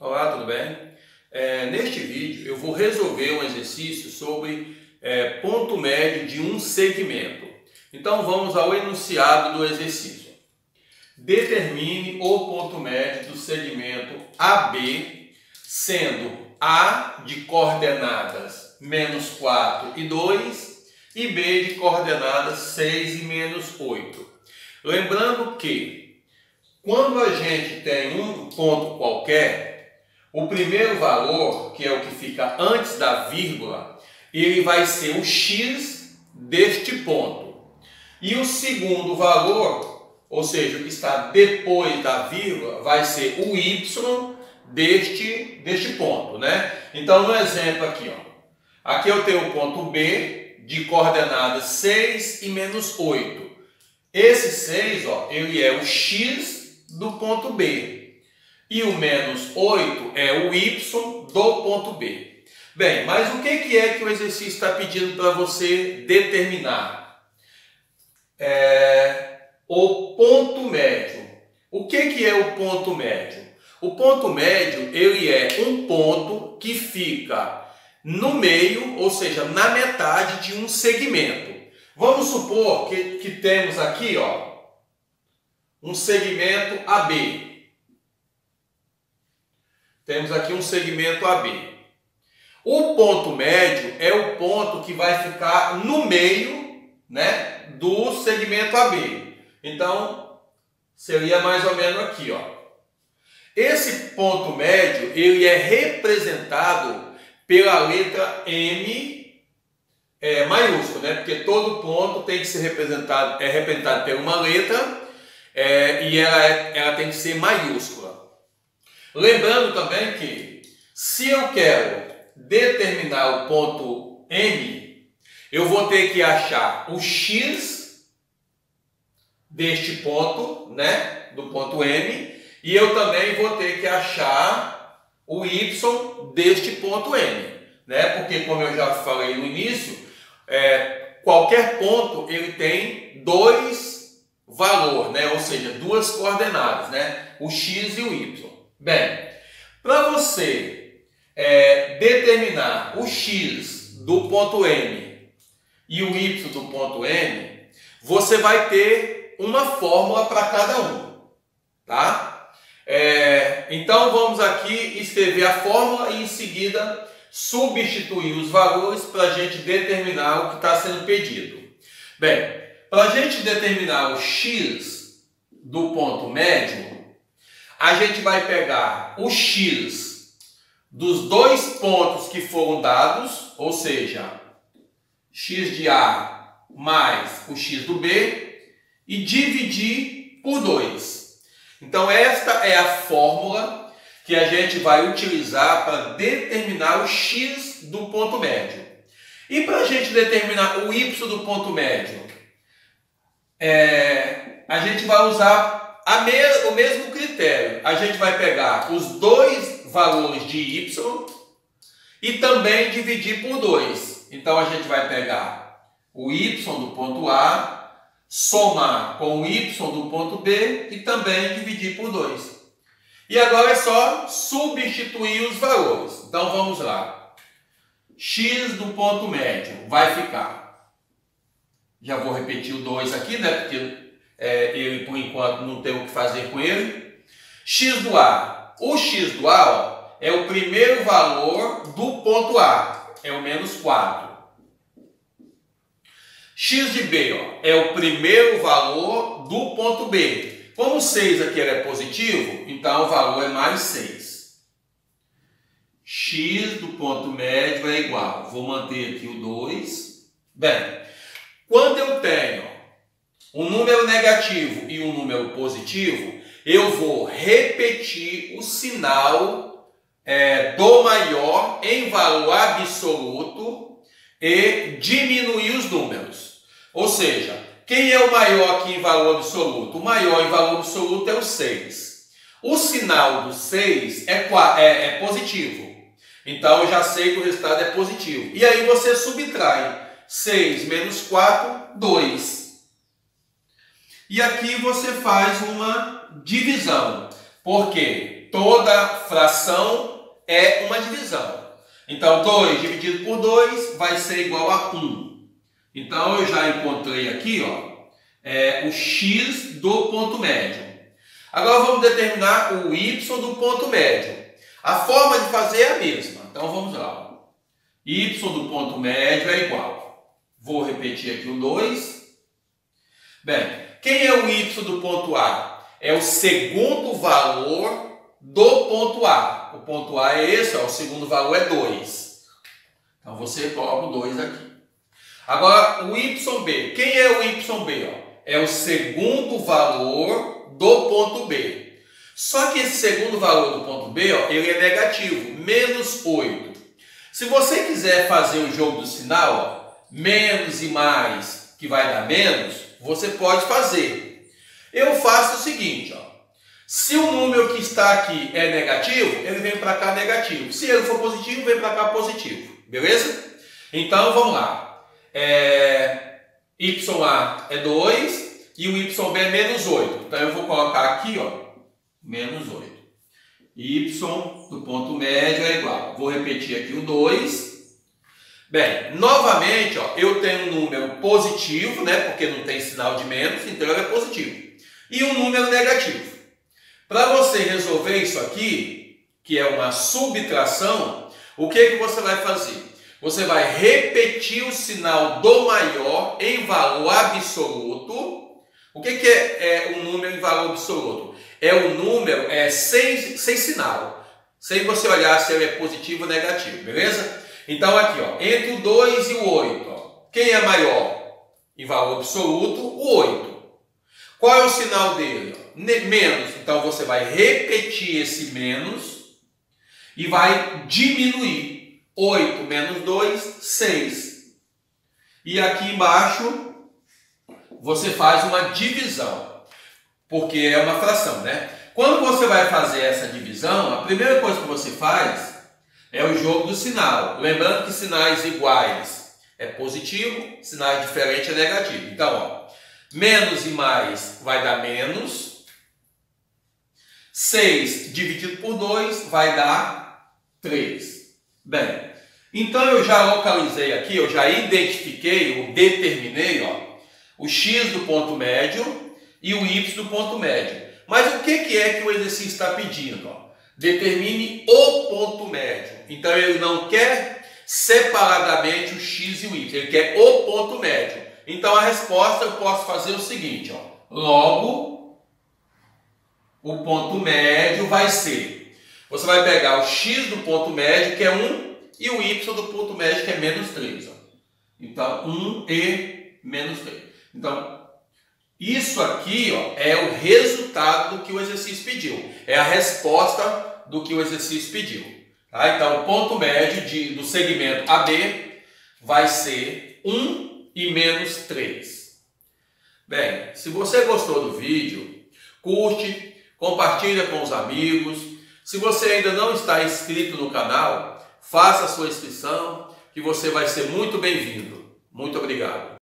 Olá, tudo bem? Neste vídeo eu vou resolver um exercício sobre ponto médio de um segmento. Então vamos ao enunciado do exercício. Determine o ponto médio do segmento AB, sendo A de coordenadas menos 4 e 2 e B de coordenadas 6 e menos 8. Lembrando que quando a gente tem um ponto qualquer, o primeiro valor, que é o que fica antes da vírgula, ele vai ser o x deste ponto. E o segundo valor, ou seja, o que está depois da vírgula, vai ser o y deste ponto, né? Então, no exemplo aqui, ó, aqui eu tenho o ponto B de coordenadas 6 e menos 8. Esse 6, ó, ele é o x do ponto B. E o menos 8 é o y do ponto B. Bem, mas o que é que o exercício está pedindo para você determinar? O ponto médio. O que é o ponto médio? O ponto médio, ele é um ponto que fica no meio, ou seja, na metade de um segmento. Vamos supor que temos aqui, ó, um segmento AB. Temos aqui um segmento AB. O ponto médio é o ponto que vai ficar no meio, né, do segmento AB. Então, seria mais ou menos aqui, ó. Esse ponto médio, ele é representado pela letra M maiúscula, né? Porque todo ponto tem que ser representado por uma letra e ela tem que ser maiúscula. Lembrando também que, se eu quero determinar o ponto M, eu vou ter que achar o x deste ponto, né, do ponto M, e eu também vou ter que achar o y deste ponto M, né, porque como eu já falei no início, qualquer ponto ele tem dois valores, né, ou seja, duas coordenadas, né, o x e o y. Bem, para você determinar o x do ponto M e o y do ponto M, você vai ter uma fórmula para cada um, tá? Então vamos aqui escrever a fórmula e em seguida substituir os valores para a gente determinar o que está sendo pedido. Bem, para a gente determinar o x do ponto médio, a gente vai pegar o x dos dois pontos que foram dados, ou seja, x de A mais o x do B, e dividir por 2. Então, esta é a fórmula que a gente vai utilizar para determinar o x do ponto médio. E para a gente determinar o y do ponto médio, a gente vai usar o mesmo critério. A gente vai pegar os dois valores de y e também dividir por 2. Então, a gente vai pegar o y do ponto A, somar com o y do ponto B e também dividir por 2. E agora é só substituir os valores. Então, vamos lá. X do ponto médio vai ficar... Já vou repetir o 2 aqui, né? Porque ele, por enquanto, não tem o que fazer com ele. X do A. O x do A, ó, é o primeiro valor do ponto A. É o menos 4. X de B, ó, é o primeiro valor do ponto B. Como o 6 aqui é positivo, então o valor é mais 6. X do ponto médio é igual. Vou manter aqui o 2. Bem, quando eu tenho um número negativo e um número positivo, eu vou repetir o sinal do maior em valor absoluto e diminuir os números. Ou seja, quem é o maior aqui em valor absoluto? O maior em valor absoluto é o 6. O sinal do 6 é positivo. Então, eu já sei que o resultado é positivo. E aí você subtrai 6 menos 4, 2. E aqui você faz uma divisão, porque toda fração é uma divisão. Então, 2 dividido por 2 vai ser igual a 1. Então, eu já encontrei aqui, ó, o x do ponto médio. Agora, vamos determinar o y do ponto médio. A forma de fazer é a mesma. Então, vamos lá. Y do ponto médio é igual. Vou repetir aqui o 2. Bem, quem é o y do ponto A? É o segundo valor do ponto A. O ponto A é esse, ó, o segundo valor é 2. Então, você coloca o 2 aqui. Agora, o YB. Quem é o YB? Ó? É o segundo valor do ponto B. Só que esse segundo valor do ponto B, ó, ele é negativo, menos 8. Se você quiser fazer o jogo do sinal, ó, menos e mais, que vai dar menos, você pode fazer. Eu faço o seguinte, ó. Se o número que está aqui é negativo, ele vem para cá negativo. Se ele for positivo, vem para cá positivo. Beleza? Então, vamos lá. YA é 2 e o YB é menos 8. Então, eu vou colocar aqui, ó, menos 8. Y do ponto médio é igual. Vou repetir aqui o 2. Bem, novamente, ó, eu tenho um número positivo, né? Porque não tem sinal de menos, então ele é positivo. E um número negativo. Para você resolver isso aqui, que é uma subtração, o que você vai fazer? Você vai repetir o sinal do maior em valor absoluto. O que é um número em valor absoluto? É um número sem sinal, sem você olhar se ele é positivo ou negativo, beleza? Então aqui, ó, entre o 2 e o 8, ó, quem é maior? Em valor absoluto, o 8. Qual é o sinal dele? Menos. Então você vai repetir esse menos e vai diminuir. 8 menos 2, 6. E aqui embaixo você faz uma divisão, porque é uma fração, né? Quando você vai fazer essa divisão, a primeira coisa que você faz é o jogo do sinal. Lembrando que sinais iguais é positivo, sinais diferentes é negativo. Então, ó, menos e mais vai dar menos. 6 dividido por 2 vai dar 3. Bem, então eu já localizei aqui, eu já identifiquei, eu determinei, ó, o x do ponto médio e o y do ponto médio. Mas o que é que o exercício está pedindo? Ó? Determine o ponto médio. Então ele não quer separadamente o x e o y, ele quer o ponto médio. Então a resposta eu posso fazer o seguinte, ó. Logo, o ponto médio vai ser, você vai pegar o x do ponto médio, que é 1, e o y do ponto médio, que é menos 3. Ó. Então, 1 e menos 3. Então, isso aqui, ó, é o resultado do que o exercício pediu. É a resposta do que o exercício pediu. Tá? Então, o ponto médio do segmento AB vai ser 1 e menos 3. Bem, se você gostou do vídeo, curte, compartilha com os amigos. Se você ainda não está inscrito no canal, faça a sua inscrição, que você vai ser muito bem-vindo. Muito obrigado.